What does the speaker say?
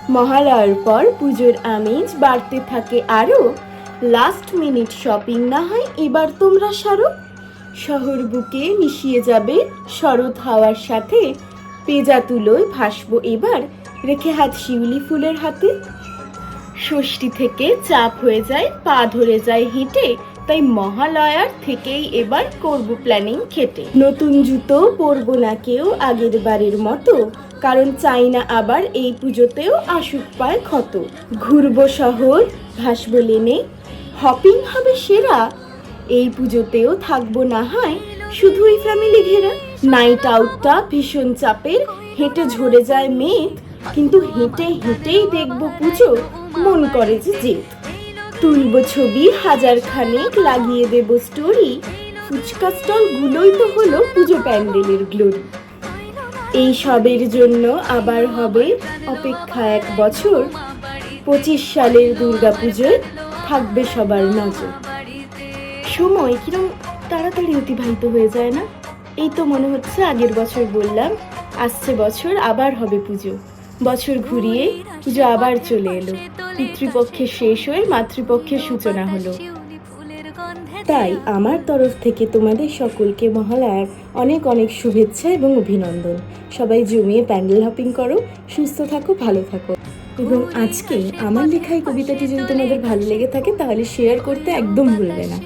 মহালয়ার পর পুজোর আমেজ বাড়তে থাকে আরও। লাস্ট মিনিট শপিং না হয় এবার তোমরা সারো। শহর বুকে মিশিয়ে যাবে শরৎ হাওয়ার সাথে। পেজা তুলোয় ভাসবো এবার, রেখে হাত শিউলি ফুলের হাতে। ষষ্ঠী থেকে চাপ হয়ে যায়, পা ধরে যায় হেঁটে, তাই মহালয়ার থেকেই এবার করব প্ল্যানিং খেটে। নতুন জুতো পরবো না কেউ আগের বারের মতো, কারণ চাই না আবার এই পুজোতেও আসুক পায় ক্ষত। ঘুরবো শহর, ভাসবো লেনে, হপিং হবে সেরা। এই পুজোতেও থাকবো না হয় শুধুই ফ্যামিলি ঘেরা। নাইট আউটটা ভীষণ চাপের, হেঁটে ঝরে যায় মেদ, কিন্তু হেঁটে হেঁটেই দেখবো পুজো, মন করে যে জেদ। তুলবো ছবি হাজার খানেক, লাগিয়ে দেব স্টোরি, ফুচকা স্টল গুলোই তো হলো পুজো প্যান্ডেলের গ্লোরি। এই সবের জন্য আবার হবে অপেক্ষা 1 বছর, 25 সালের দুর্গা পুজোয় থাকবে সবার নজর। সময় কিরম তাড়াতাড়ি অতিবাহিত হয়ে যায় না? এই তো মনে হচ্ছে আগের বছর বললাম, আসছে বছর আবার হবে পুজো। বছর ঘুরিয়ে পুজো আবার চলে এলো, পিতৃপক্ষের শেষ হয়ে মাতৃপক্ষের সূচনা হলো। তাই আমার তরফ থেকে তোমাদের সকলকে মহালয়ার অনেক অনেক শুভেচ্ছা এবং অভিনন্দন। সবাই জমিয়ে প্যান্ডেল হপিং করো, সুস্থ থাকো, ভালো থাকো। এবং আজকে আমার লেখা এই কবিতাটি যদি তোমাদের ভালো লেগে থাকে তাহলে শেয়ার করতে একদম ভুলবে না।